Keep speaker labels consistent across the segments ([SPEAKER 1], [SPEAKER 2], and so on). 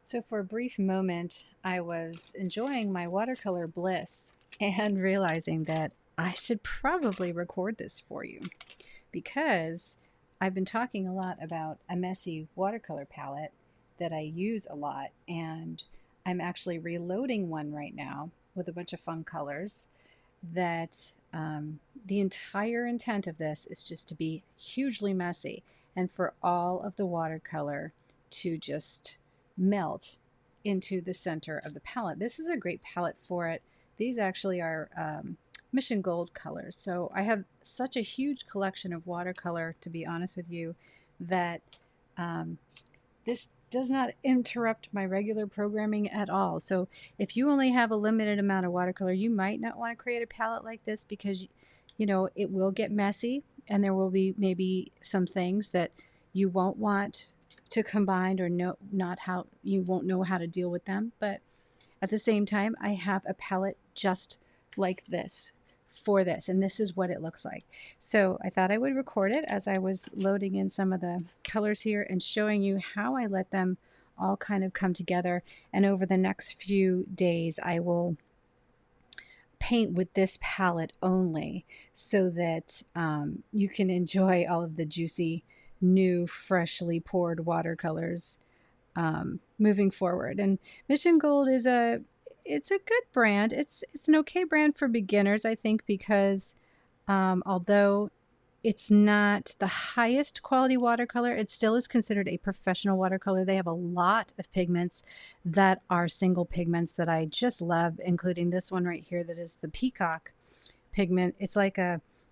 [SPEAKER 1] So for a brief moment, I was enjoying my watercolor bliss and realizing that I should probably record this for you because I've been talking a lot about a messy watercolor palette that I use a lot, and I'm actually reloading one right now with a bunch of fun colors that the entire intent of this is just to be hugely messy and for all of the watercolor to just melt into the center of the palette. This is a great palette for it. These actually are Mission Gold colors. So I have such a huge collection of watercolor, to be honest with you, that this does not interrupt my regular programming at all. So if you only have a limited amount of watercolor, you might not want to create a palette like this because, you know, it will get messy and there will be maybe some things that you won't want to combine or not how you won't know how to deal with them. But at the same time, I have a palette just like this for this, and this is what it looks like. So I thought I would record it as I was loading in some of the colors here and showing you how I let them all kind of come together. And over the next few days, I will paint with this palette only so that you can enjoy all of the juicy, new, freshly poured watercolors moving forward. And Mission Gold is it's a good brand. It's an okay brand for beginners, I think, because although it's not the highest quality watercolor, it still is considered a professional watercolor. They have a lot of pigments that are single pigments that I just love, including this one right here that is the peacock pigment. It's like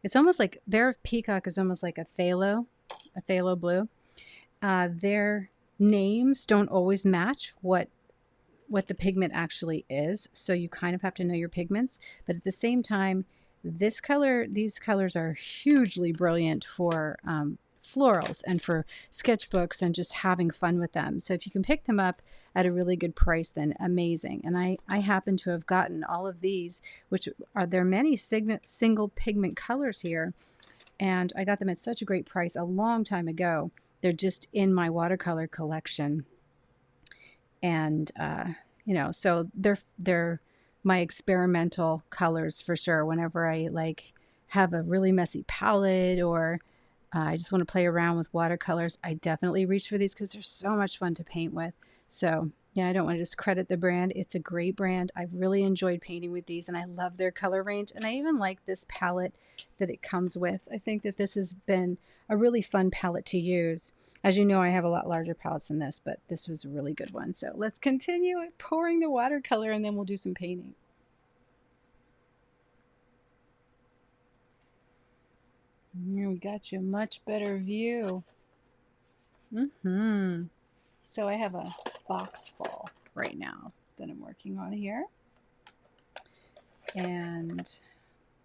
[SPEAKER 1] it's almost like their peacock is almost like a phthalo blue. Their names don't always match what the pigment actually is, so you kind of have to know your pigments. But at the same time, these colors are hugely brilliant for florals and for sketchbooks and just having fun with them. So if you can pick them up at a really good price, then amazing. And I happen to have gotten all of these, which are there are many single pigment colors here, and I got them at such a great price a long time ago. They're just in my watercolor collection, and you know, so they're my experimental colors for sure. Whenever I like have a really messy palette or I just want to play around with watercolors, I definitely reach for these because they're so much fun to paint with. So yeah, I don't want to discredit the brand. It's a great brand. I've really enjoyed painting with these and I love their color range. And I even like this palette that it comes with. I think that this has been a really fun palette to use. As you know, I have a lot larger palettes than this, but this was a really good one. So let's continue pouring the watercolor and then we'll do some painting. Here we got you a much better view. So I have a box full right now that I'm working on here. And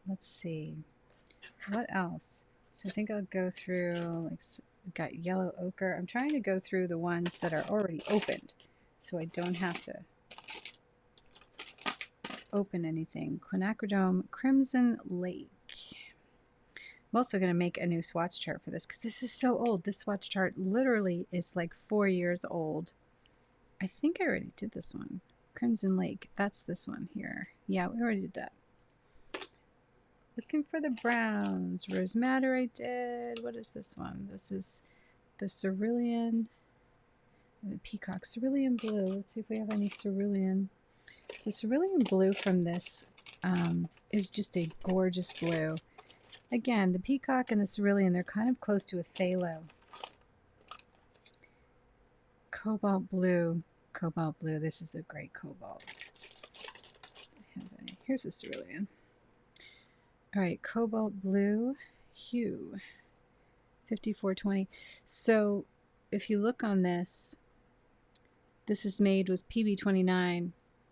[SPEAKER 1] let's see, what else? So I think I'll go through, like, we've got yellow ochre. I'm trying to go through the ones that are already opened so I don't have to open anything. Quinacridone Crimson Lake. I'm also going to make a new swatch chart for this because this is so old. This swatch chart literally is like 4 years old. I think I already did this one. Crimson Lake. That's this one here. Yeah, we already did that. Looking for the browns. Rose Madder I did. What is this one? This is the cerulean. The peacock. Cerulean blue. Let's see if we have any cerulean. The cerulean blue from this is just a gorgeous blue. Again, the peacock and the cerulean, they're kind of close to a phthalo. Cobalt blue. Cobalt blue. This is a great cobalt. Here's the cerulean. All right, cobalt blue hue, 5420. So if you look on this, this is made with PB29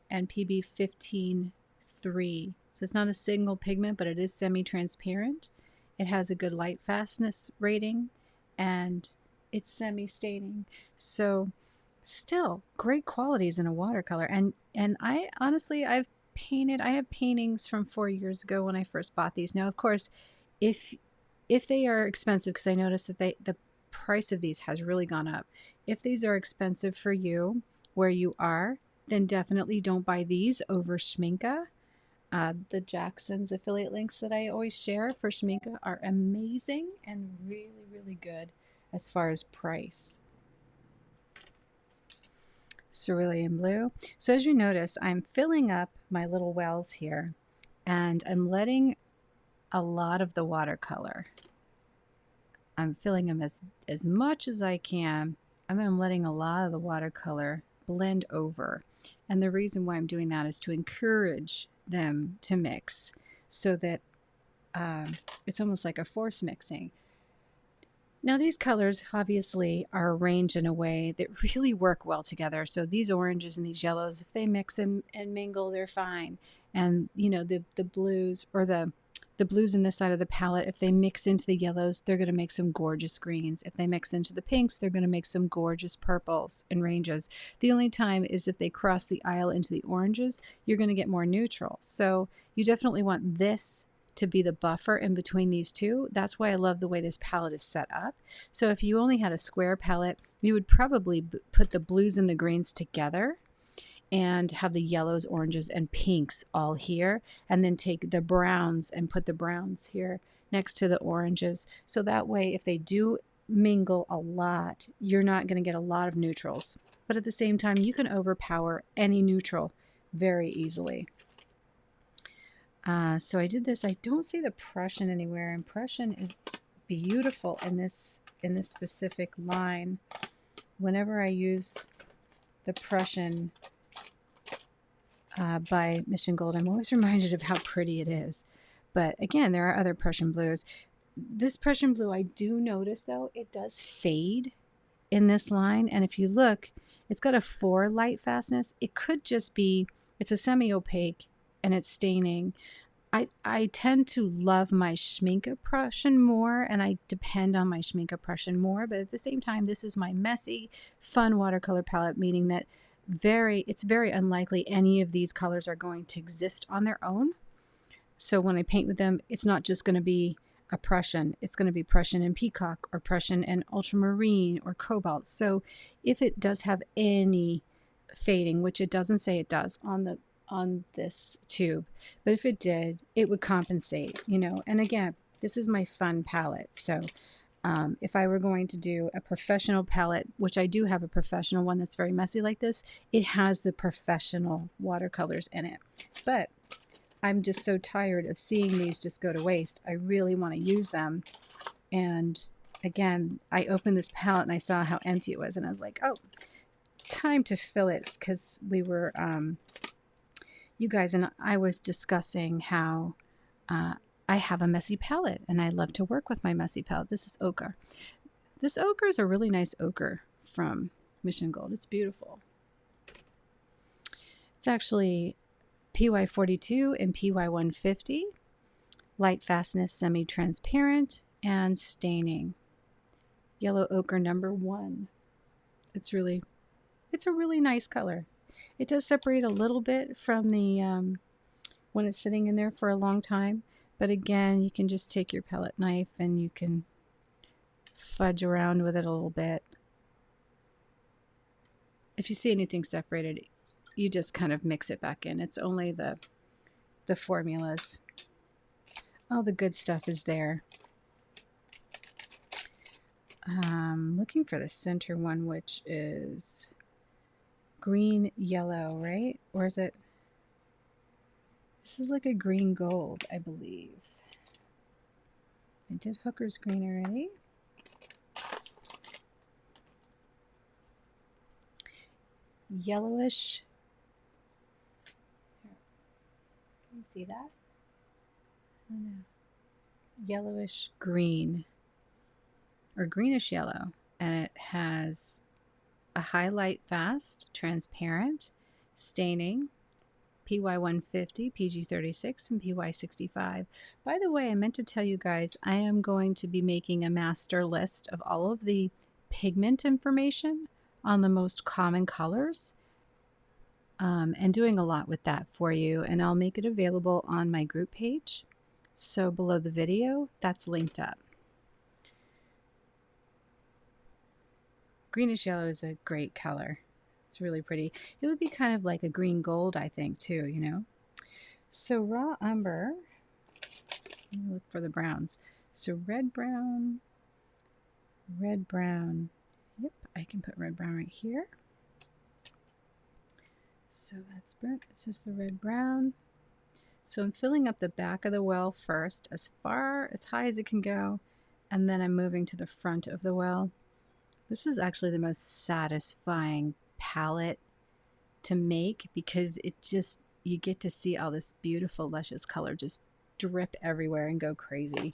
[SPEAKER 1] and PB15.3. So it's not a single pigment, but it is semi-transparent. It has a good light fastness rating, and it's semi-staining. So still great qualities in a watercolor. And I honestly, I have paintings from 4 years ago when I first bought these. Now, of course, if they are expensive, because I noticed that the price of these has really gone up. If these are expensive for you, where you are, then definitely don't buy these over Schmincke. The Jackson's affiliate links that I always share for Schmincke are amazing and really, really good as far as price. Cerulean blue. So as you notice, I'm filling up my little wells here, and I'm letting a lot of the watercolor. I'm filling them as much as I can, and then I'm letting a lot of the watercolor blend over. And the reason why I'm doing that is to encourage them to mix, so that it's almost like a force mixing. Now these colors obviously are arranged in a way that really work well together. So these oranges and these yellows, if they mix and mingle, they're fine. And you know, the blues, or the blues in this side of the palette, if they mix into the yellows, they're going to make some gorgeous greens. If they mix into the pinks, they're going to make some gorgeous purples and ranges. The only time is if they cross the aisle into the oranges, you're going to get more neutral. So you definitely want this to be the buffer in between these two. That's why I love the way this palette is set up. So if you only had a square palette, you would probably put the blues and the greens together and have the yellows, oranges, and pinks all here, and then take the browns and put the browns here next to the oranges. So that way, if they do mingle a lot, you're not going to get a lot of neutrals. But at the same time, you can overpower any neutral very easily. So I did this. I don't see the Prussian anywhere, and Prussian is beautiful in this specific line. Whenever I use the Prussian by Mission Gold, I'm always reminded of how pretty it is. But again, there are other Prussian blues. This Prussian blue, I do notice though, it does fade in this line. And if you look, it's got a 4 light fastness. It could just be, it's a semi-opaque and it's staining. I tend to love my Schmincke Prussian more, and I depend on my Schmincke Prussian more, but at the same time, this is my messy, fun watercolor palette, meaning that it's very unlikely any of these colors are going to exist on their own. So when I paint with them, it's not just going to be a Prussian. It's going to be Prussian and peacock, or Prussian and ultramarine, or cobalt. So if it does have any fading, which it doesn't say it does on this tube, but if it did, it would compensate, you know. And again, this is my fun palette. So if I were going to do a professional palette, which I do have a professional one that's very messy like this, it has the professional watercolors in it. But I'm just so tired of seeing these just go to waste. I really want to use them. And again, I opened this palette and I saw how empty it was, and I was like, oh, time to fill it, because we were you guys and I was discussing how I have a messy palette and I love to work with my messy palette. This is ochre. This ochre is a really nice ochre from Mission Gold. It's beautiful. It's actually PY42 and PY150. Light fastness, semi-transparent, and staining. Yellow ochre number 1. It's a really nice color. It does separate a little bit from the when it's sitting in there for a long time, but again, you can just take your palette knife and you can fudge around with it a little bit. If you see anything separated, you just kind of mix it back in. It's only the formulas. All the good stuff is there. Looking for the center one, which is green yellow, right? Or is it? This is like a green gold, I believe. I did Hooker's green already. Yellowish. Can you see that? Oh no. Yellowish green, or greenish yellow, and it has a highlight fast, transparent, staining, PY150, PG36, and PY65. By the way, I meant to tell you guys, I am going to be making a master list of all of the pigment information on the most common colors, and doing a lot with that for you, and I'll make it available on my group page. So below the video, that's linked up. Greenish yellow is a great color. It's really pretty. It would be kind of like a green gold, I think, too, you know. So raw umber, let me look for the browns. So red brown, red brown. Yep, I can put red brown right here. So that's burnt. This is the red brown. So I'm filling up the back of the well first, as high as it can go, and then I'm moving to the front of the well. This is actually the most satisfying palette to make because it just, you get to see all this beautiful, luscious color just drip everywhere and go crazy.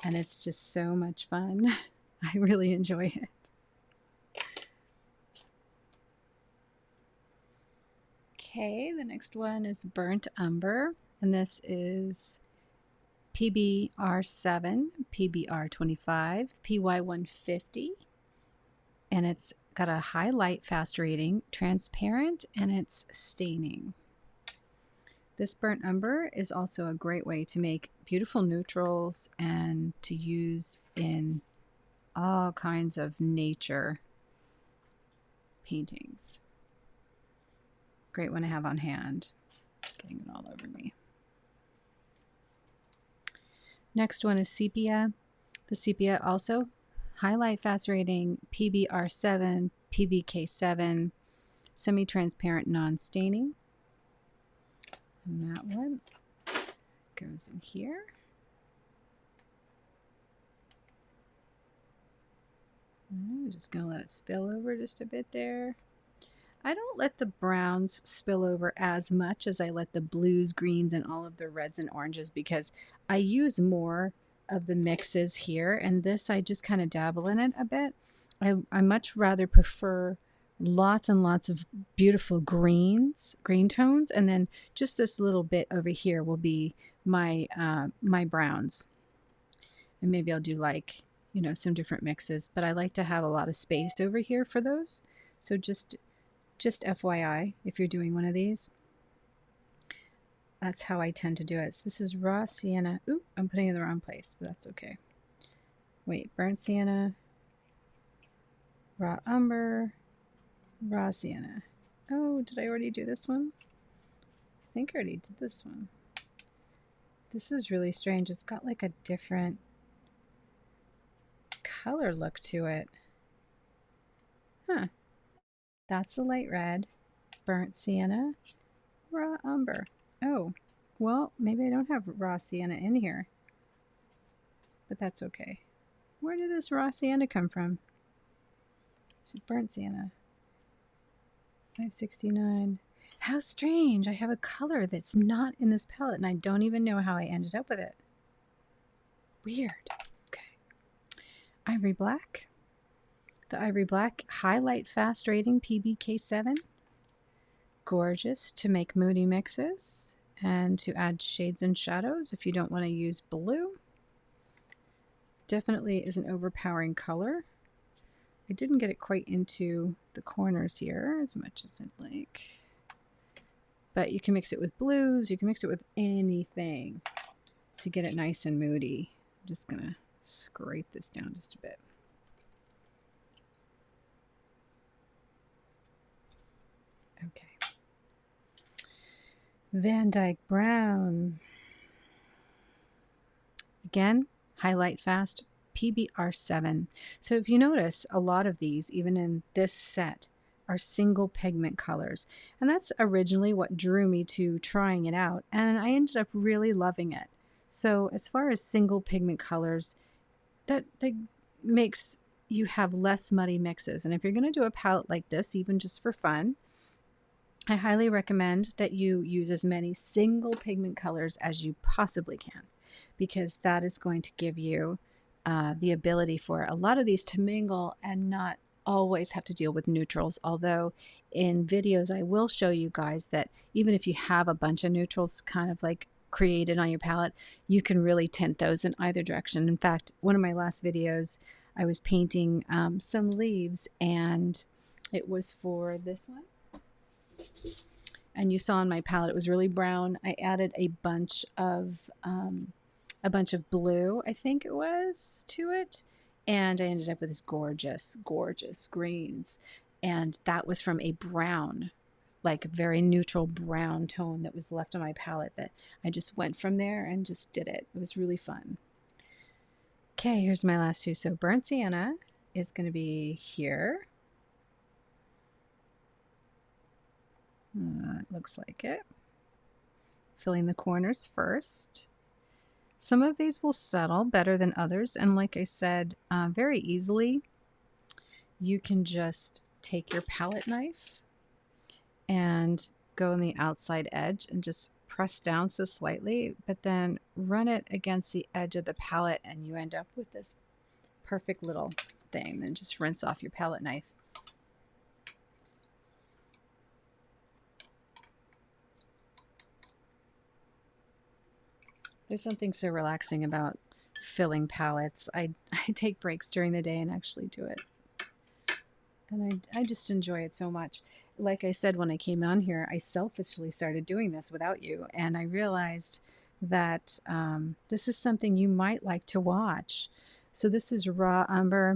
[SPEAKER 1] And it's just so much fun. I really enjoy it. Okay, the next one is burnt umber, and this is PBR7, PBR25, PY150, and it's got a high light fast rating, transparent, and it's staining. This burnt umber is also a great way to make beautiful neutrals and to use in all kinds of nature paintings. Great one to have on hand. Getting it all over me. Next one is sepia. The sepia also highlight fast rating, PBR7, PBK7, semi-transparent non-staining. And that one goes in here. I'm just going to let it spill over just a bit there. I don't let the browns spill over as much as I let the blues, greens, and all of the reds and oranges because I use more of the mixes here, and this I just kind of dabble in it a bit. I much rather prefer lots and lots of beautiful green tones, and then just this little bit over here will be my my browns. And maybe I'll do like, you know, some different mixes, but I like to have a lot of space over here for those. So just FYI, if you're doing one of these, that's how I tend to do it. So this is raw sienna. Oop, I'm putting it in the wrong place, but that's okay. Wait, burnt sienna, raw umber, raw sienna. Oh, did I already do this one? I think I already did this one. This is really strange. It's got like a different color look to it. Huh. That's the light red, burnt sienna, raw umber. Oh, well, maybe I don't have raw sienna in here, but that's okay. Where did this raw sienna come from? It's burnt sienna. 569. How strange. I have a color that's not in this palette, and I don't even know how I ended up with it. Weird. Okay. Ivory black. The ivory black highlight fast rating, PBK7. Gorgeous to make moody mixes and to add shades and shadows if you don't want to use blue. Definitely is an overpowering color. I didn't get it quite into the corners here as much as I'd like. But you can mix it with blues, you can mix it with anything to get it nice and moody. I'm just going to scrape this down just a bit. Okay. Van Dyke Brown. Again, highlight fast, PBR7. So if you notice, a lot of these, even in this set, are single pigment colors. And that's originally what drew me to trying it out. And I ended up really loving it. So as far as single pigment colors, that makes you have less muddy mixes. And if you're going to do a palette like this, even just for fun, I highly recommend that you use as many single pigment colors as you possibly can, because that is going to give you the ability for a lot of these to mingle and not always have to deal with neutrals. Although in videos I will show you guys that even if you have a bunch of neutrals kind of like created on your palette, you can really tint those in either direction. In fact, one of my last videos, I was painting some leaves, and it was for this one. And you saw on my palette it was really brown. I added a bunch of blue, I think it was, to it, and I ended up with this gorgeous greens. And that was from a brown, like a very neutral brown tone that was left on my palette, that I just went from there and just did it. It was really fun. Okay, here's my last two. So burnt sienna is going to be here. It looks like it. Filling the corners first. Some of these will settle better than others, and like I said, very easily, you can just take your palette knife and go on the outside edge and just press down so slightly, but then run it against the edge of the palette, and you end up with this perfect little thing. Then just rinse off your palette knife. There's something so relaxing about filling palettes. I take breaks during the day and actually do it. And I just enjoy it so much. Like I said, when I came on here, I selfishly started doing this without you. And I realized that this is something you might like to watch. So this is raw umber.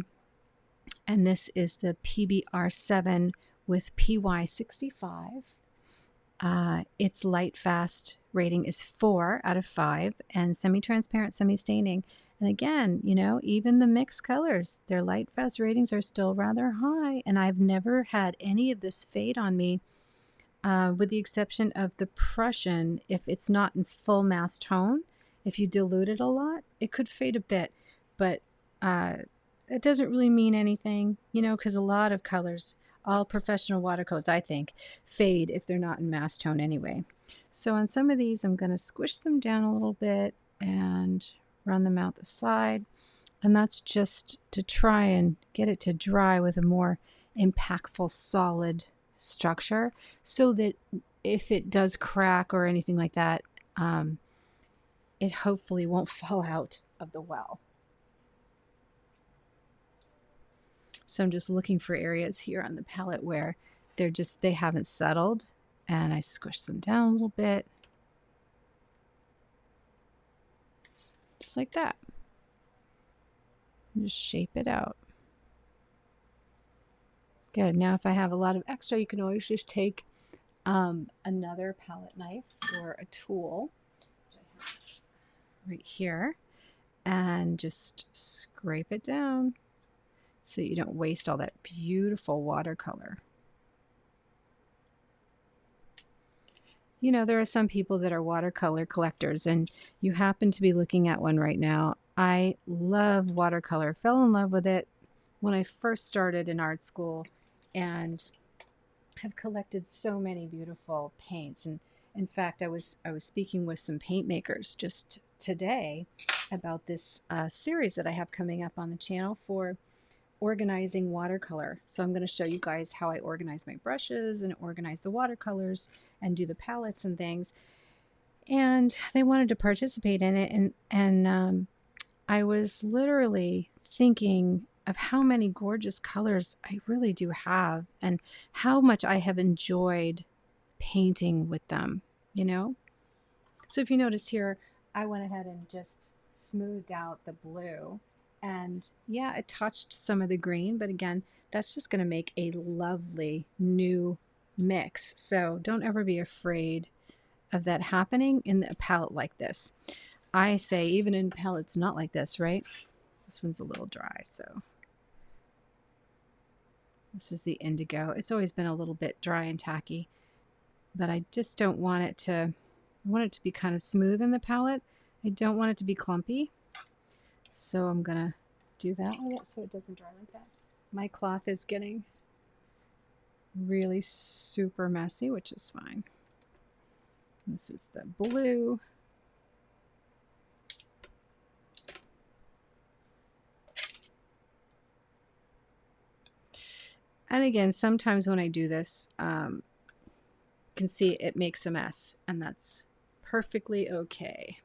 [SPEAKER 1] And this is the PBR7 with PY65. Its light fast rating is 4 out of 5, and semi-transparent, semi-staining. And again, you know, even the mixed colors, their light fast ratings are still rather high, and I've never had any of this fade on me, with the exception of the Prussian. If it's not in full mass tone, if you dilute it a lot, it could fade a bit, but it doesn't really mean anything, you know, because a lot of colors, all professional watercolors, I think, fade if they're not in mass tone anyway. So on some of these, I'm going to squish them down a little bit and run them out the side. And that's just to try and get it to dry with a more impactful, solid structure, so that if it does crack or anything like that, it hopefully won't fall out of the well. So I'm just looking for areas here on the palette where they haven't settled, and I squish them down a little bit. Just like that. And just shape it out. Good. Now if I have a lot of extra, you can always just take another palette knife or a tool, which I have right here, and just scrape it down so you don't waste all that beautiful watercolor. You know, there are some people that are watercolor collectors, and you happen to be looking at one right now. I love watercolor, fell in love with it when I first started in art school, and have collected so many beautiful paints. And in fact, I was speaking with some paint makers just today about this series that I have coming up on the channel for organizing watercolor. So I'm going to show you guys how I organize my brushes and organize the watercolors and do the palettes and things. And they wanted to participate in it, and I was literally thinking of how many gorgeous colors I really do have, and how much I have enjoyed painting with them, you know? So if you notice here, I went ahead and just smoothed out the blue, and yeah, it touched some of the green, but again, that's just going to make a lovely new mix. So don't ever be afraid of that happening in a palette like this. I say even in palettes not like this, right? This one's a little dry, so this is the indigo. It's always been a little bit dry and tacky, but I just don't want it to, I want it to be kind of smooth in the palette. I don't want it to be clumpy. So I'm gonna do that with it so it doesn't dry like that. My cloth is getting really super messy, which is fine. This is the blue. And again, sometimes when I do this, you can see it makes a mess, and that's perfectly okay.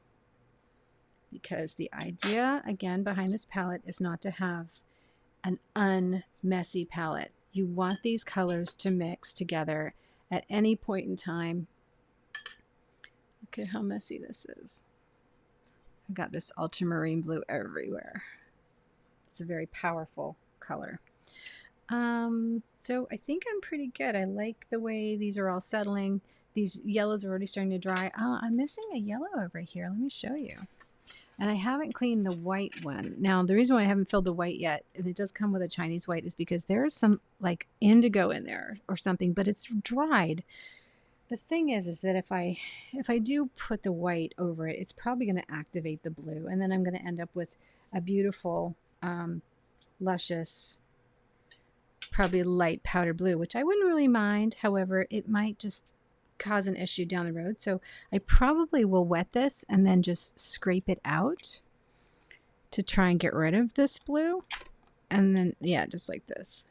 [SPEAKER 1] Because the idea, again, behind this palette is not to have an unmessy palette. You want these colors to mix together at any point in time. Look at how messy this is. I've got this ultramarine blue everywhere. It's a very powerful color. So I think I'm pretty good. I like the way these are all settling. These yellows are already starting to dry. Oh, I'm missing a yellow over here. Let me show you. And I haven't cleaned the white one. Now, the reason why I haven't filled the white yet, and it does come with a Chinese white, is because there is some like indigo in there or something, but it's dried. The thing is that if I do put the white over it, it's probably going to activate the blue, and then I'm going to end up with a beautiful, luscious, probably light powder blue, which I wouldn't really mind. However, it might just cause an issue down the road. So I probably will wet this and then just scrape it out to try and get rid of this blue. And then, yeah, just like this.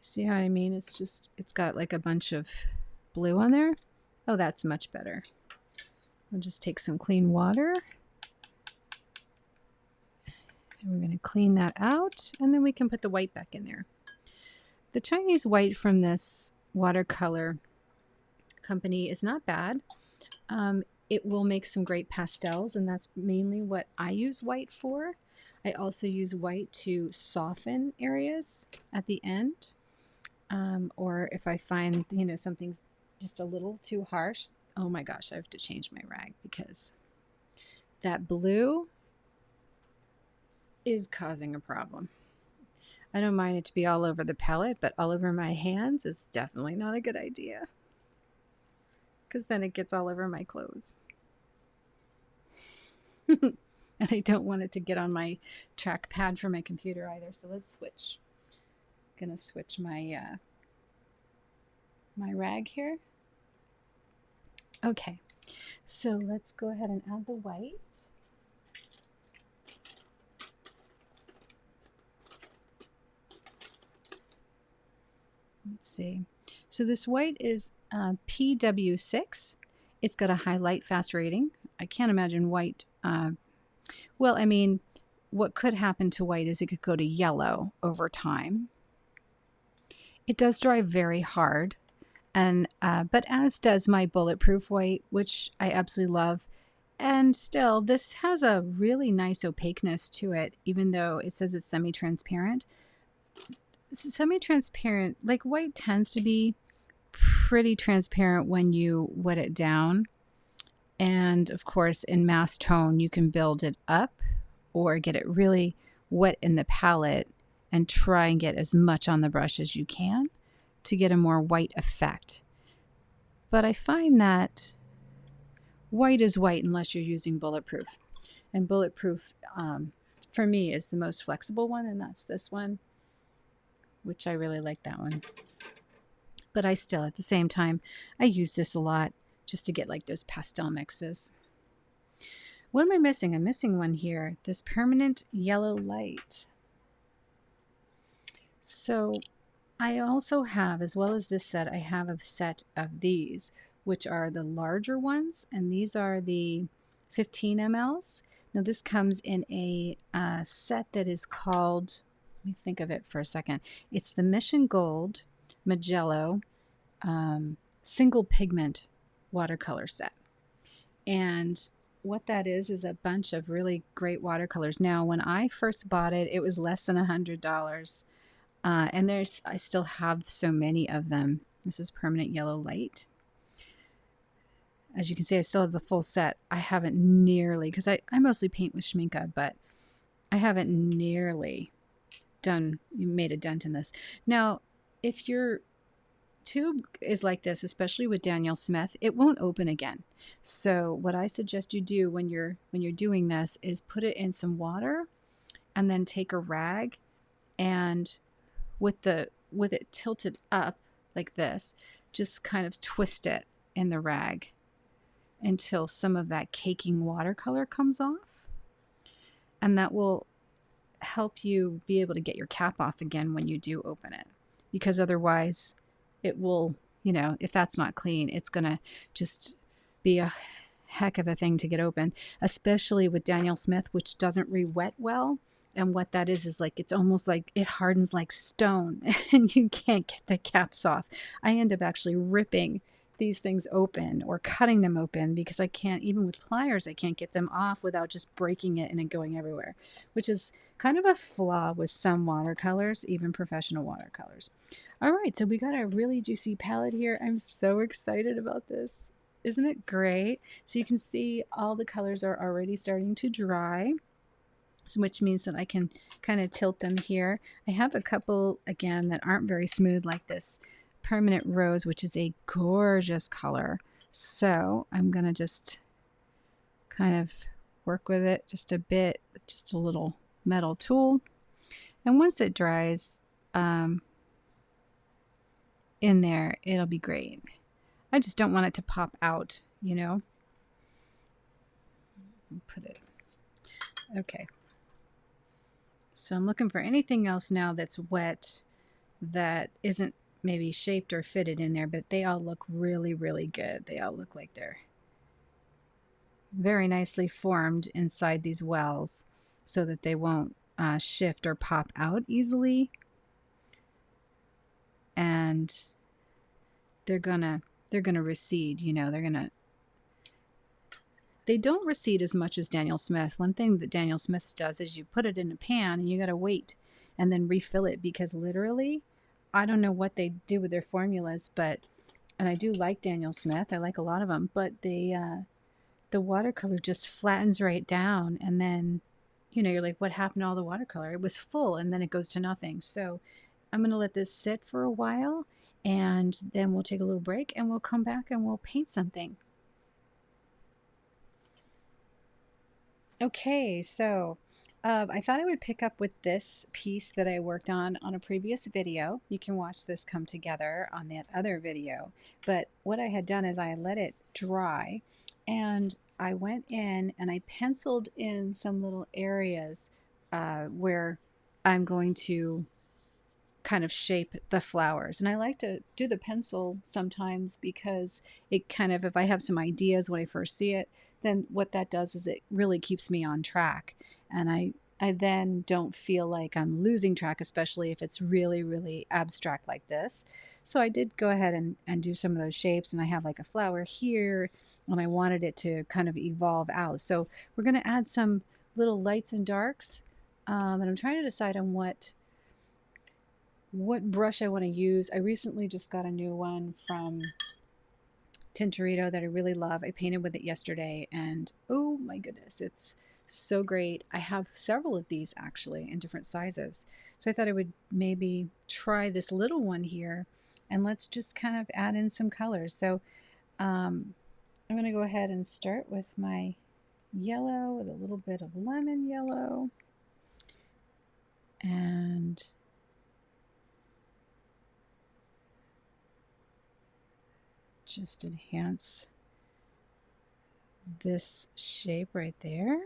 [SPEAKER 1] See how I mean? It's got like a bunch of blue on there. Oh, that's much better. I'll just take some clean water. And we're going to clean that out, and then we can put the white back in there. The Chinese white from this watercolor company is not bad. It will make some great pastels, and that's mainly what I use white for. I also use white to soften areas at the end, or if I find, you know, something's just a little too harsh. Oh my gosh, I have to change my rag because that blue is causing a problem. I don't mind it to be all over the palette, but all over my hands is definitely not a good idea, because then it gets all over my clothes. And I don't want it to get on my trackpad for my computer either. So let's switch. I'm gonna switch my my rag here. Okay, so let's go ahead and add the white. Let's see. So this white is PW6. It's got a high light fast rating. I can't imagine white. Well, I mean, what could happen to white is it could go to yellow over time. It does dry very hard, and but as does my bulletproof white, which I absolutely love. And still, this has a really nice opaqueness to it, even though it says it's semi-transparent. Semi-transparent, like white tends to be pretty transparent when you wet it down. And of course, in mass tone, you can build it up or get it really wet in the palette and try and get as much on the brush as you can to get a more white effect. But I find that white is white unless you're using bulletproof. And bulletproof, for me, is the most flexible one, and that's this one, which I really like that one. But I still, at the same time, I use this a lot just to get like those pastel mixes. What am I missing? I'm missing one here, this permanent yellow light. So I also have, as well as this set, I have a set of these, which are the larger ones, and these are the 15 mLs. Now this comes in a set that is called, let me think of it for a second. It's the Mission Gold Mijello single pigment watercolor set. And what that is a bunch of really great watercolors. Now, when I first bought it, it was less than $100. And I still have so many of them. This is permanent yellow light. As you can see, I still have the full set. I haven't nearly, because I mostly paint with Schmincke, but I haven't nearly made a dent in this. Now, if your tube is like this, especially with Daniel Smith, it won't open again. So what I suggest you do when you're doing this is put it in some water and then take a rag and with it tilted up like this, just kind of twist it in the rag until some of that caking watercolor comes off. And that will help you be able to get your cap off again when you do open it. Because otherwise it will, you know, if that's not clean, it's going to just be a heck of a thing to get open, especially with Daniel Smith, which doesn't re-wet well. And what that is like, it's almost like it hardens like stone and you can't get the caps off. I end up actually ripping these things open or cutting them open because I can't, even with pliers, I can't get them off without just breaking it and it going everywhere, which is kind of a flaw with some watercolors, even professional watercolors. All right, so we got a really juicy palette here. I'm so excited about this. Isn't it great? So you can see all the colors are already starting to dry, which means that I can kind of tilt them here. I have a couple, again, that aren't very smooth, like this Permanent Rose, which is a gorgeous color. So I'm going to just kind of work with it just a bit, with just a little metal tool. And once it dries in there, it'll be great. I just don't want it to pop out, you know. Put it. Okay. So I'm looking for anything else now that's wet that isn't maybe shaped or fitted in there, but they all look really, really good. They all look like they're very nicely formed inside these wells so that they won't shift or pop out easily. And they're gonna recede, you know, they don't recede as much as Daniel Smith. One thing that Daniel Smith does is you put it in a pan and you gotta wait and then refill it, because literally, I don't know what they do with their formulas, but, and I do like Daniel Smith, I like a lot of them, but the watercolor just flattens right down, and then, you know, you're like, what happened to all the watercolor? It was full, and then it goes to nothing. So I'm going to let this sit for a while, and then we'll take a little break, and we'll come back and we'll paint something. Okay, so I thought I would pick up with this piece that I worked on a previous video. You can watch this come together on that other video. But what I had done is I let it dry, and I went in and I penciled in some little areas where I'm going to kind of shape the flowers. And I like to do the pencil sometimes because it kind of, if I have some ideas when I first see it, then what that does is it really keeps me on track. And I then don't feel like I'm losing track, especially if it's really, really abstract like this. So I did go ahead and do some of those shapes, and I have like a flower here, and I wanted it to kind of evolve out. So we're going to add some little lights and darks, and I'm trying to decide on what brush I want to use. I recently just got a new one from Tintoretto that I really love. I painted with it yesterday, and oh my goodness, it's so great. I have several of these actually in different sizes. So I thought I would maybe try this little one here, and let's just kind of add in some colors. So I'm going to go ahead and start with my yellow with a little bit of lemon yellow, and just enhance this shape right there.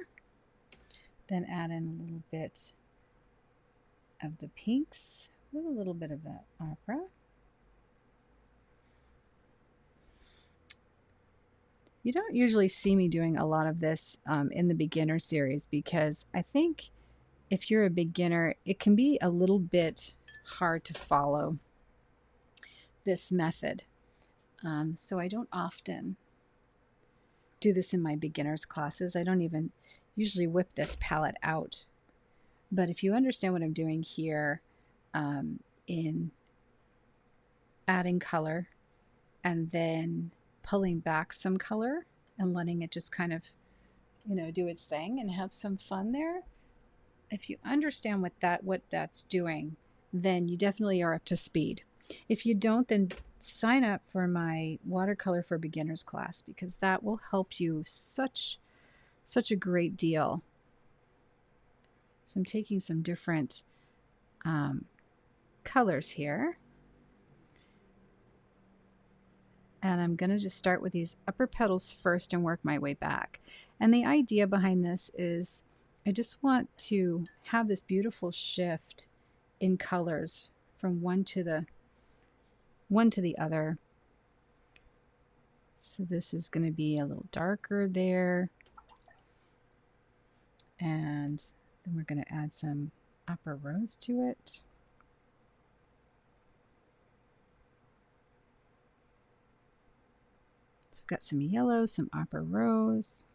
[SPEAKER 1] Then add in a little bit of the pinks with a little bit of that opera. You don't usually see me doing a lot of this in the beginner series, because I think if you're a beginner, it can be a little bit hard to follow this method. So I don't often do this in my beginners classes. I don't even usually whip this palette out. But if you understand what I'm doing here in adding color and then pulling back some color and letting it just kind of, you know, do its thing and have some fun there. If you understand what that's doing, then you definitely are up to speed. If you don't, then sign up for my Watercolor for Beginners class, because that will help you such a great deal. So I'm taking some different colors here, and I'm going to just start with these upper petals first and work my way back. And the idea behind this is I just want to have this beautiful shift in colors from one to the other. So this is going to be a little darker there, and then we're going to add some upper rose to it. I've got some yellow, some opera rose.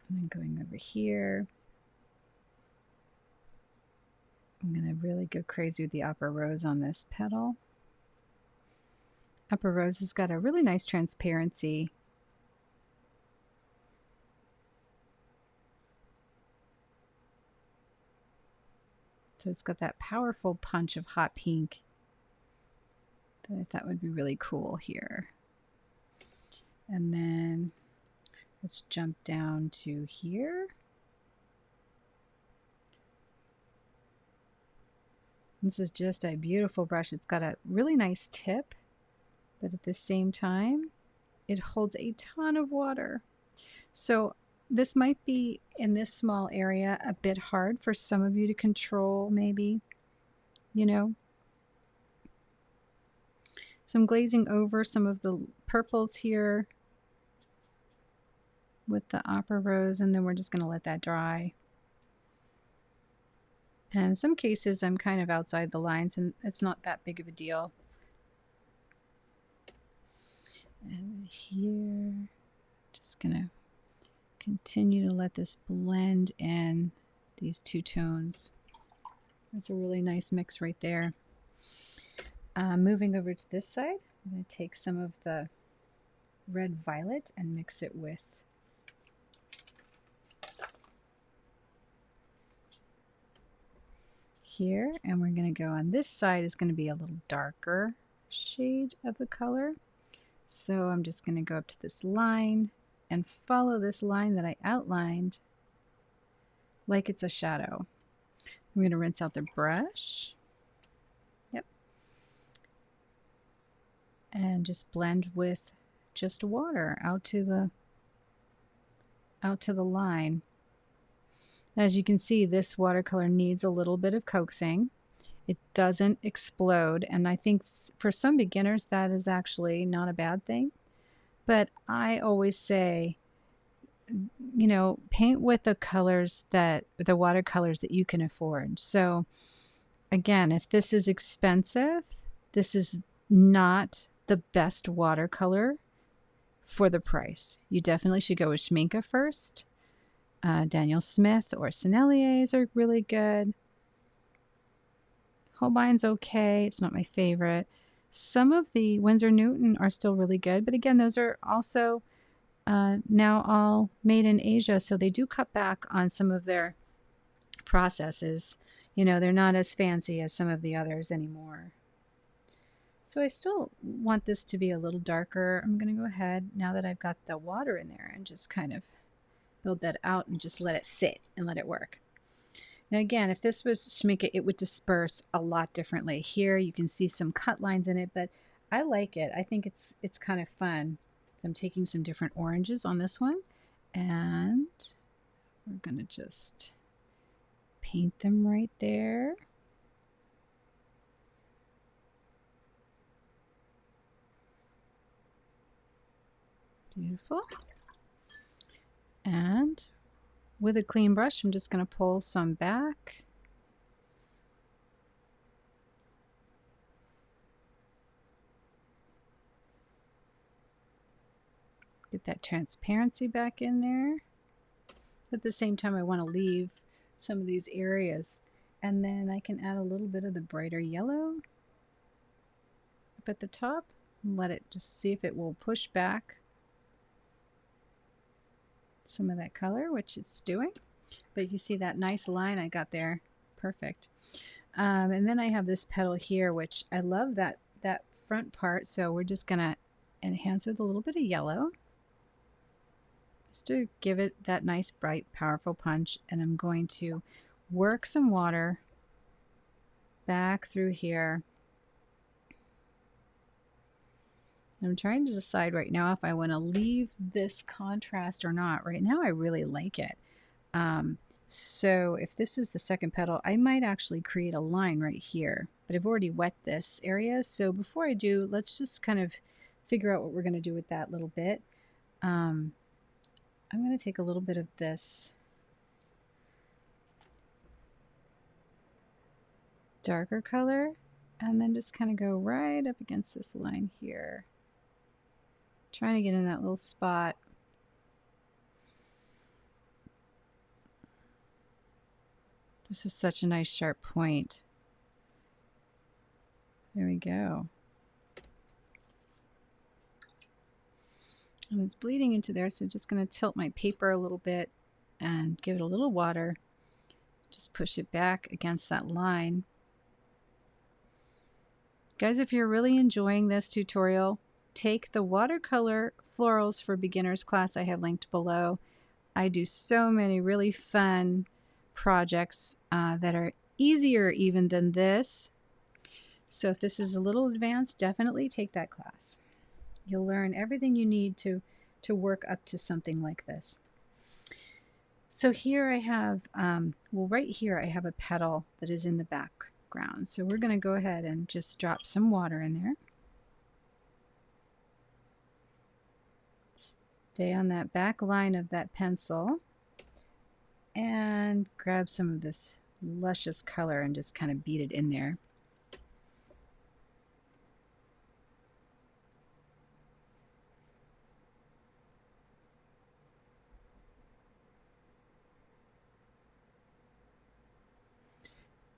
[SPEAKER 1] And then going over here. I'm going to really go crazy with the opera rose on this petal. Opera rose has got a really nice transparency. So it's got that powerful punch of hot pink that I thought would be really cool here. And then let's jump down to here. This is just a beautiful brush. It's got a really nice tip, but at the same time, it holds a ton of water. So this might be, in this small area, a bit hard for some of you to control, maybe, you know. So I'm glazing over some of the purples here with the opera rose, and then we're just going to let that dry. And in some cases, I'm kind of outside the lines, and it's not that big of a deal. And here, just going to continue to let this blend in these two tones. That's a really nice mix right there. Moving over to this side, I'm going to take some of the red violet and mix it with here, and we're going to go on this side is going to be a little darker shade of the color. So I'm just going to go up to this line and follow this line that I outlined like it's a shadow. I'm going to rinse out the brush. Yep. And just blend with just water out to the line. As you can see, this watercolor needs a little bit of coaxing. It doesn't explode, and I think for some beginners that is actually not a bad thing. But I always say, you know, paint with the colors that the watercolors that you can afford. So again, if this is expensive, this is not the best watercolor for the price. You definitely should go with Schmincke first. Daniel Smith or Senneliers are really good. Holbein's okay. It's not my favorite. Some of the Winsor Newton are still really good, but again, those are also now all made in Asia, so they do cut back on some of their processes. You know, they're not as fancy as some of the others anymore. So I still want this to be a little darker. I'm going to go ahead, now that I've got the water in there, and just kind of build that out and just let it sit and let it work. Now again, if this was Schmincke, it would disperse a lot differently. Here you can see some cut lines in it, but I like it. I think it's kind of fun. So I'm taking some different oranges on this one, and we're going to just paint them right there. Beautiful. And with a clean brush, I'm just going to pull some back. Get that transparency back in there. At the same time, I want to leave some of these areas. And then I can add a little bit of the brighter yellow up at the top. And let it just see if it will push back some of that color, which it's doing. But you see that nice line I got there. Perfect. And then I have this petal here, which I love that front part. So we're just going to enhance it with a little bit of yellow, just to give it that nice, bright, powerful punch. And I'm going to work some water back through here. I'm trying to decide right now if I want to leave this contrast or not. Right now, I really like it. So if this is the second petal, I might actually create a line right here. But I've already wet this area. So before I do, let's just kind of figure out what we're going to do with that little bit. I'm going to take a little bit of this darker color And then just kind of go right up against this line here. Trying to get in that little spot. This is such a nice sharp point. There we go. And it's bleeding into there, so I'm just going to tilt my paper a little bit and give it a little water. Just push it back against that line. Guys, if you're really enjoying this tutorial, take the Watercolor Florals for Beginners class I have linked below. I do so many really fun projects that are easier even than this. So if this is a little advanced, definitely take that class. You'll learn everything you need to work up to something like this. So here I have, well, right here I have a petal that is in the background. So we're going to go ahead and just drop some water in there. Stay on that back line of that pencil and grab some of this luscious color and just kind of beat it in there.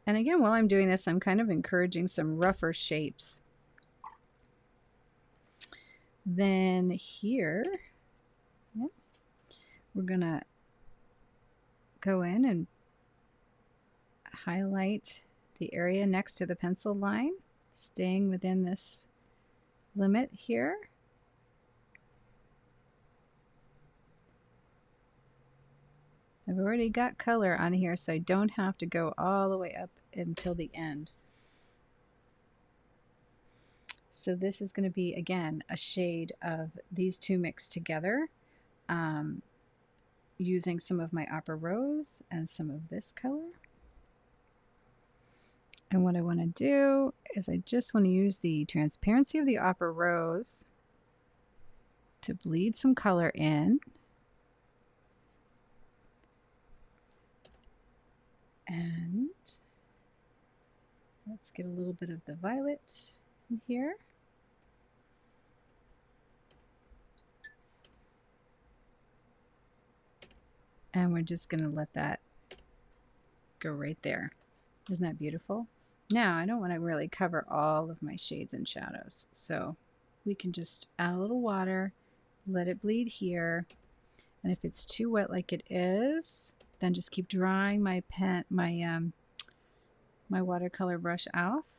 [SPEAKER 1] And again, while I'm doing this, I'm kind of encouraging some rougher shapes. Then here, we're going to go in and highlight the area next to the pencil line, staying within this limit here. I've already got color on here, so I don't have to go all the way up until the end. So this is going to be, again, a shade of these two mixed together, using some of my Opera Rose and some of this color. And what I want to do is I just want to use the transparency of the Opera Rose to bleed some color in. And let's get a little bit of the violet in here. And we're just going to let that go right there. Isn't that beautiful? Now, I don't want to really cover all of my shades and shadows, so we can just add a little water, let it bleed here, and if it's too wet like it is, then just keep drying my pen, my watercolor brush off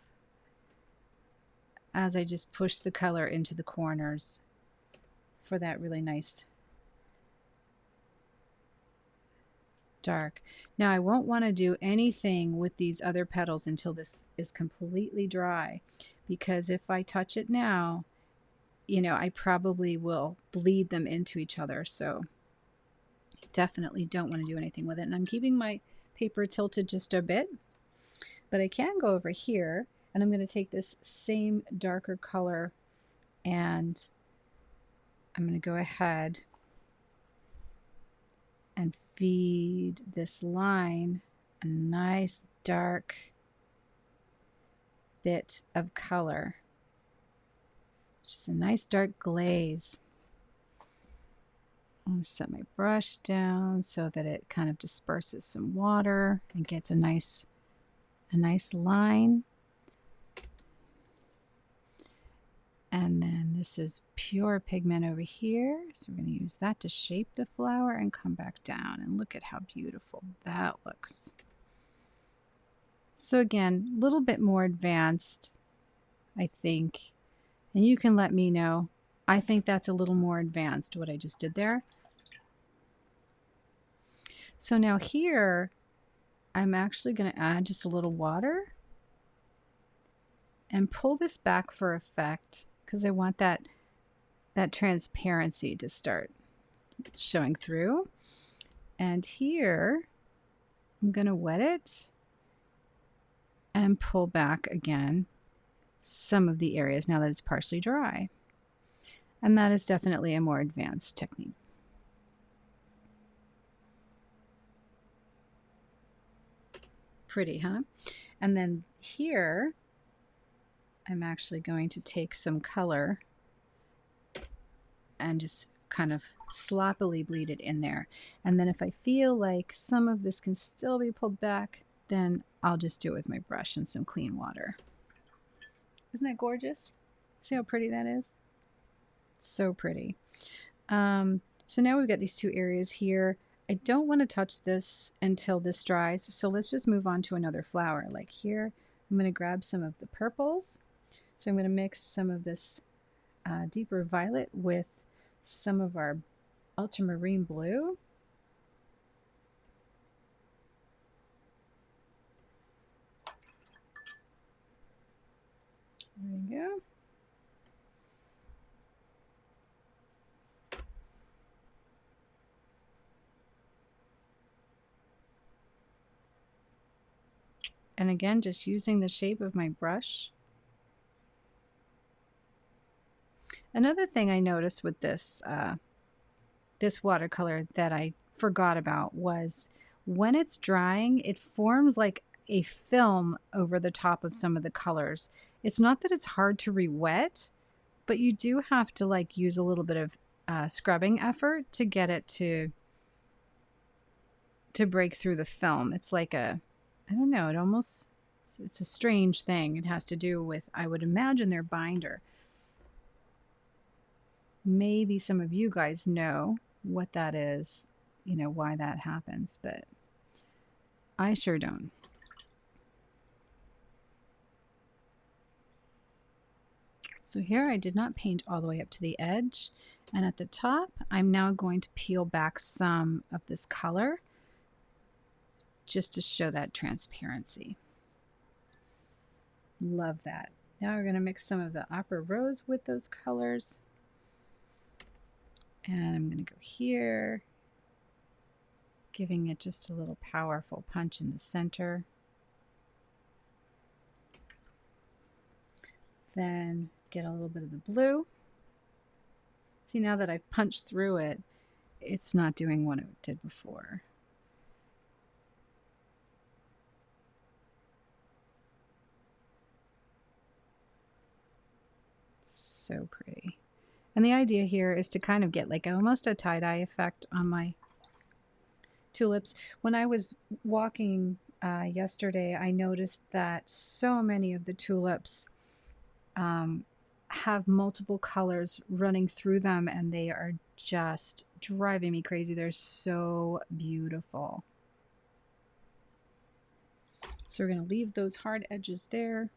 [SPEAKER 1] as I just push the color into the corners for that really nice dark. Now I won't want to do anything with these other petals until this is completely dry, because if I touch it now, you know, I probably will bleed them into each other. So definitely don't want to do anything with it. And I'm keeping my paper tilted just a bit, but I can go over here and I'm going to take this same darker color and I'm going to go ahead and feed this line a nice dark bit of color. It's just a nice dark glaze. I'm going to set my brush down so that it kind of disperses some water and gets a nice line. And then this is pure pigment over here. So we're going to use that to shape the flower and come back down. And look at how beautiful that looks. So again, a little bit more advanced, I think. And you can let me know. I think that's a little more advanced, what I just did there. So now here, I'm actually going to add just a little water and pull this back for effect, because I want that transparency to start showing through. And here, I'm going to wet it and pull back again some of the areas now that it's partially dry. And that is definitely a more advanced technique. Pretty, huh? And then here, I'm actually going to take some color and just kind of sloppily bleed it in there. And then if I feel like some of this can still be pulled back, then I'll just do it with my brush and some clean water. Isn't that gorgeous? See how pretty that is? So pretty. So now we've got these two areas here. I don't want to touch this until this dries, so let's just move on to another flower. Like here, I'm going to grab some of the purples. So I'm going to mix some of this deeper violet with some of our ultramarine blue. There we go. And again, just using the shape of my brush. Another thing I noticed with this this watercolor that I forgot about was when it's drying, it forms like a film over the top of some of the colors. It's not that it's hard to re-wet, but you do have to like use a little bit of scrubbing effort to get it to break through the film. It's like a, I don't know, it's a strange thing. It has to do with, I would imagine, their binder. Maybe some of you guys know what that is, you know, why that happens, but I sure don't. So here I did not paint all the way up to the edge, and at the top I'm now going to peel back some of this color just to show that transparency. Love that. Now we're going to mix some of the Opera Rose with those colors. And I'm going to go here, giving it just a little powerful punch in the center. Then get a little bit of the blue. See, now that I've punched through it, it's not doing what it did before. So pretty. And the idea here is to kind of get like almost a tie-dye effect on my tulips. When I was walking yesterday, I noticed that so many of the tulips have multiple colors running through them, and they are just driving me crazy. They're so beautiful. So we're going to leave those hard edges there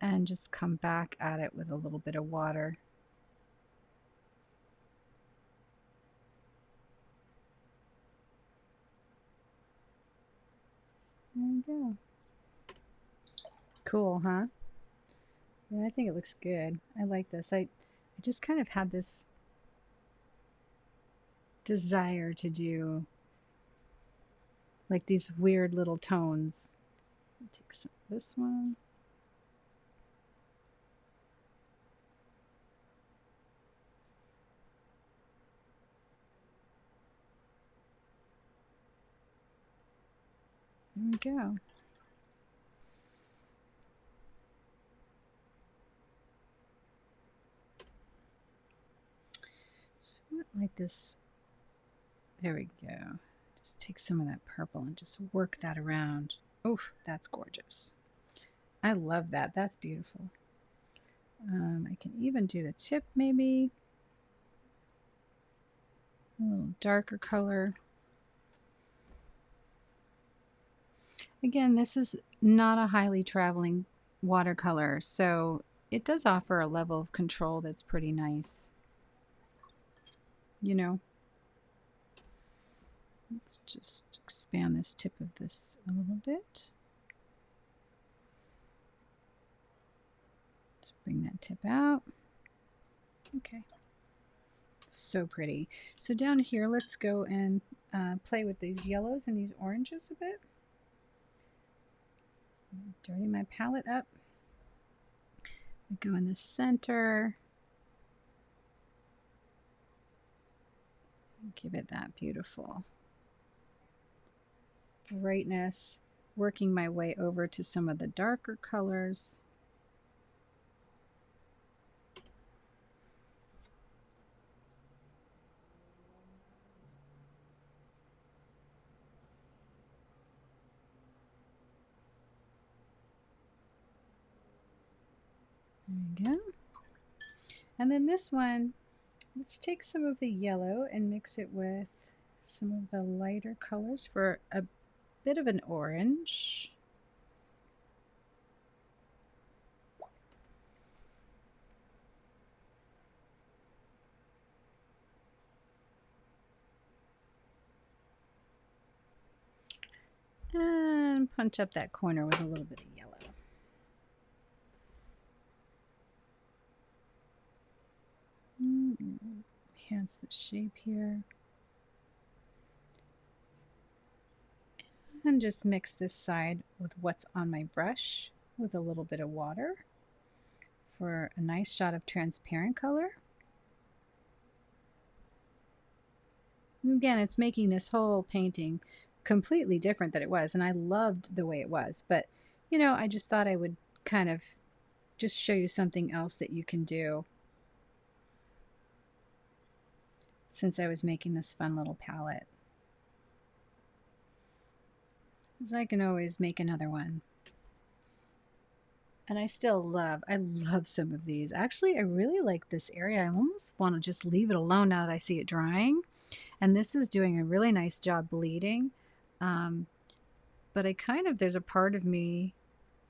[SPEAKER 1] and just come back at it with a little bit of water. There we go. Cool, huh? Yeah, I think it looks good. I like this. I just kind of had this desire to do like these weird little tones. Take some of this one. There we go. Somewhat like this. There we go. Just take some of that purple and just work that around. Oof, that's gorgeous. I love that. That's beautiful. I can even do the tip maybe. A little darker color. Again, this is not a highly traveling watercolor, so it does offer a level of control that's pretty nice. You know, let's just expand this tip of this a little bit. Let's bring that tip out. Okay. So pretty. So down here, let's go and play with these yellows and these oranges a bit. So dirty my palette up. We go in the center. Give it that beautiful brightness. working my way over to some of the darker colors. There we go. And then this one, let's take some of the yellow and mix it with some of the lighter colors for a bit of an orange. And punch up that corner with a little bit of yellow. Enhance the shape here. And just mix this side with what's on my brush with a little bit of water for a nice shot of transparent color. Again, it's making this whole painting completely different than it was, and I loved the way it was, but you know, I just thought I would kind of just show you something else that you can do since I was making this fun little palette. Because I can always make another one. And I love some of these. Actually, I really like this area. I almost want to just leave it alone now that I see it drying. And this is doing a really nice job bleeding. But there's a part of me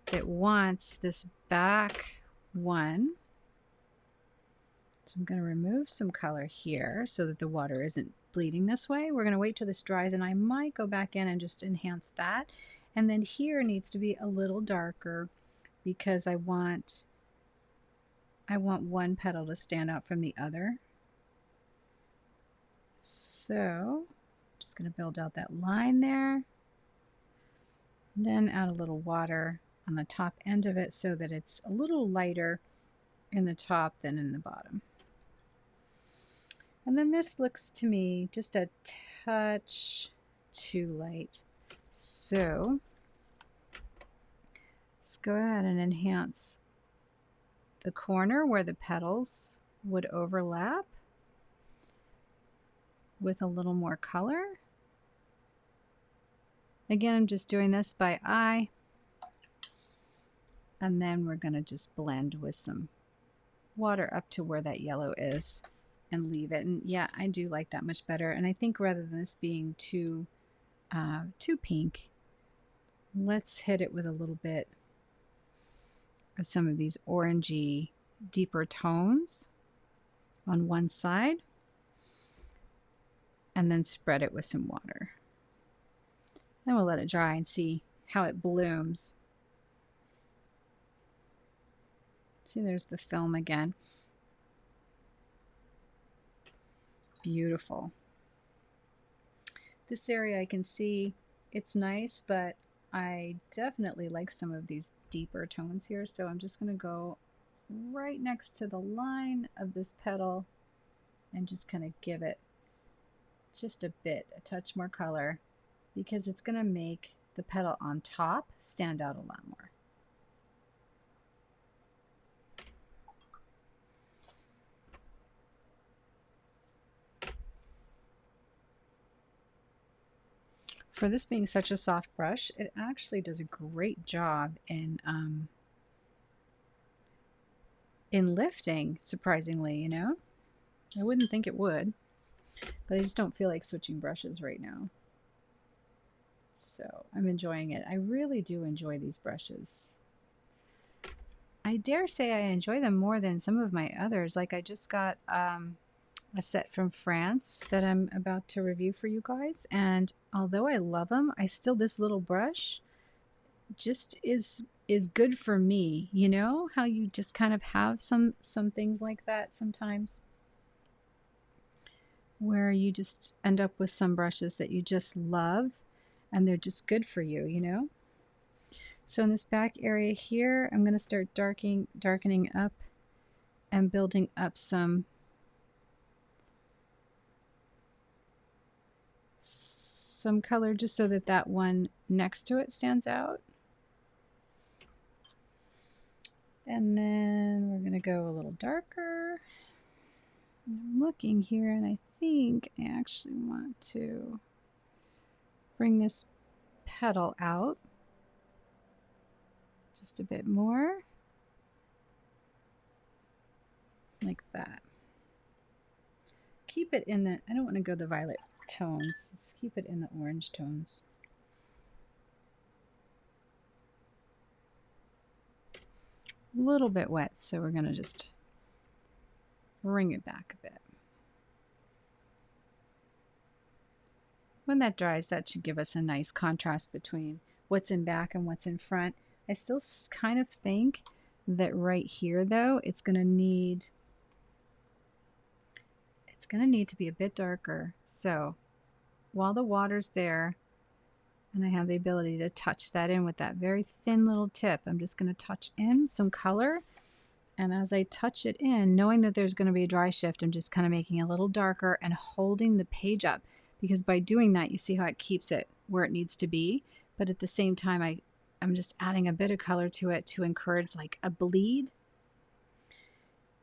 [SPEAKER 1] that wants this back one. So I'm going to remove some color here so that the water isn't bleeding this way. We're going to wait till this dries, and I might go back in and just enhance that. And then here needs to be a little darker because I want one petal to stand out from the other. So I'm just going to build out that line there. And then add a little water on the top end of it so that it's a little lighter in the top than in the bottom. And then this looks to me just a touch too light. So let's go ahead and enhance the corner where the petals would overlap with a little more color. Again, I'm just doing this by eye. And then we're going to just blend with some water up to where that yellow is and leave it. And yeah, I do like that much better. And I think rather than this being too pink, let's hit it with a little bit of some of these orangey deeper tones on one side and then spread it with some water. Then we'll let it dry and see how it blooms. See, there's the film again. Beautiful. This area I can see it's nice, but I definitely like some of these deeper tones here. So I'm just going to go right next to the line of this petal and just kind of give it just a touch more color, because it's going to make the petal on top stand out a lot more. For this being such a soft brush, it actually does a great job in lifting, surprisingly, you know? I wouldn't think it would, but I just don't feel like switching brushes right now. So I'm enjoying it. I really do enjoy these brushes. I dare say I enjoy them more than some of my others. Like I just got a set from France that I'm about to review for you guys, and although I love them, this little brush just is good for me. You know how you just kind of have some things like that sometimes, where you just end up with some brushes that you just love and they're just good for you, you know? So in this back area here, I'm going to start darkening up and building up some some color just so that that one next to it stands out. And then we're going to go a little darker. I'm looking here and I think I actually want to bring this petal out just a bit more, like that. Keep it in the, I don't want to go the violet tones. Let's keep it in the orange tones. A little bit wet, so we're going to just bring it back a bit. When that dries, that should give us a nice contrast between what's in back and what's in front. I still kind of think that right here, though, it's going to need to be a bit darker. So while the water's there, and I have the ability to touch that in with that very thin little tip, I'm just going to touch in some color. And as I touch it in, knowing that there's going to be a dry shift, I'm just kind of making it a little darker and holding the page up. Because by doing that, you see how it keeps it where it needs to be. But at the same time, I'm just adding a bit of color to it to encourage like a bleed.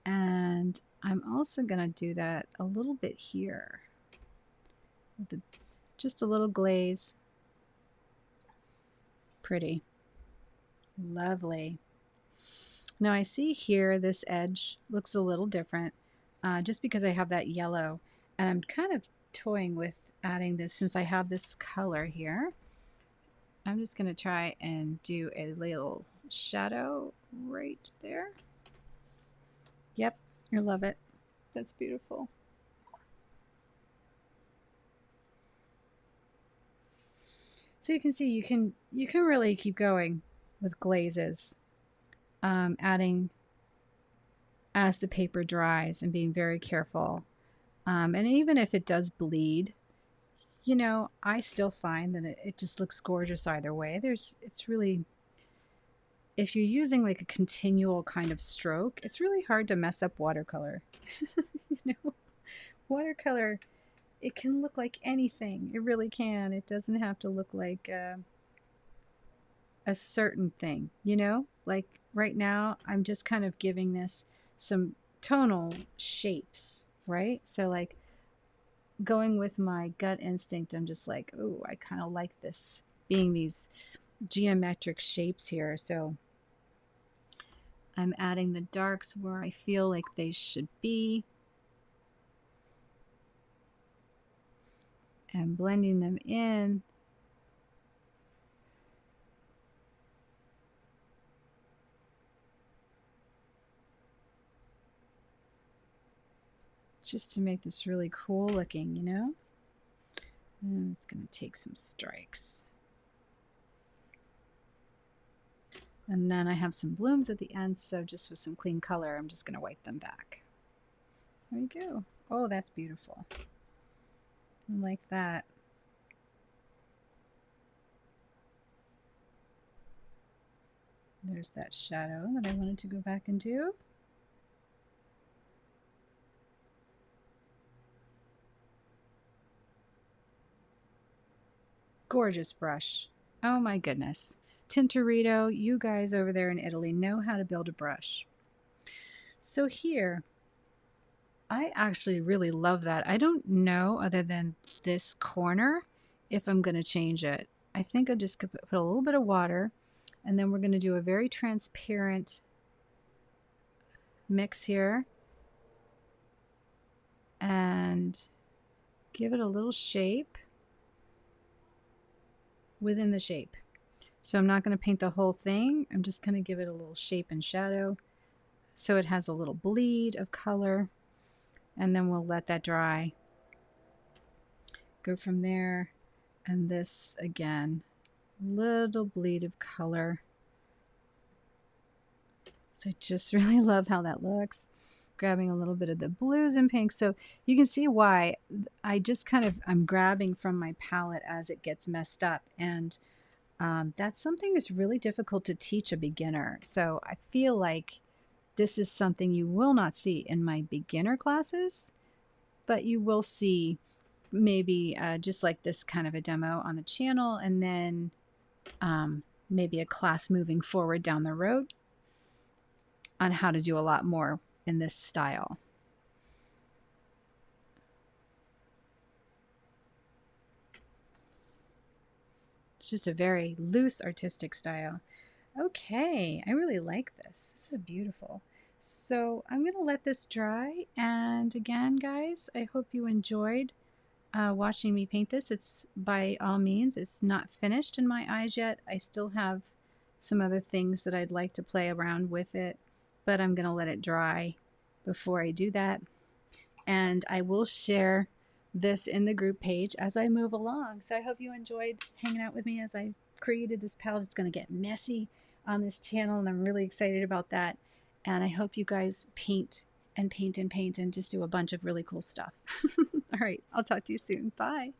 [SPEAKER 1] And I'm also going to do that a little bit here. With just a little glaze. Pretty. Lovely. Now I see here this edge looks a little different just because I have that yellow, and I'm kind of toying with adding this since I have this color here. I'm just going to try and do a little shadow right there. Yep, I love it. That's beautiful. So you can see you can really keep going with glazes, adding as the paper dries and being very careful. And even if it does bleed, you know, I still find that it just looks gorgeous either way. It's really, if you're using like a continual kind of stroke, it's really hard to mess up watercolor. You know, watercolor, it can look like anything. It really can. It doesn't have to look like a certain thing, you know? Like right now, I'm just kind of giving this some tonal shapes, right? So like going with my gut instinct, I'm just like, oh, I kind of like this being these geometric shapes here. So I'm adding the darks where I feel like they should be and blending them in. Just to make this really cool looking, you know? And it's going to take some strikes. And then I have some blooms at the end, so just with some clean color, I'm just going to wipe them back. There you go. Oh, that's beautiful. I like that. There's that shadow that I wanted to go back and do. Gorgeous brush. Oh my goodness. Tintoretto, you guys over there in Italy know how to build a brush. So here, I actually really love that. I don't know, other than this corner, if I'm going to change it. I think I just could put a little bit of water, and then we're going to do a very transparent mix here and give it a little shape within the shape. So I'm not going to paint the whole thing. I'm just going to give it a little shape and shadow so it has a little bleed of color, and then we'll let that dry. Go from there, and this again, little bleed of color. So I just really love how that looks. Grabbing a little bit of the blues and pinks. So you can see why I just kind of, I'm grabbing from my palette as it gets messed up. And that's something that's really difficult to teach a beginner. So I feel like this is something you will not see in my beginner classes, but you will see maybe just like this kind of a demo on the channel, and then maybe a class moving forward down the road on how to do a lot more in this style. It's just a very loose artistic style. Okay, I really like this. This is beautiful. So I'm going to let this dry. And again, guys, I hope you enjoyed watching me paint this. It's by all means, it's not finished in my eyes yet. I still have some other things that I'd like to play around with it, but I'm going to let it dry before I do that. And I will share this in the group page as I move along. So I hope you enjoyed hanging out with me as I created this palette. It's going to get messy on this channel, and I'm really excited about that. And I hope you guys paint and paint and paint and just do a bunch of really cool stuff. All right, I'll talk to you soon. Bye.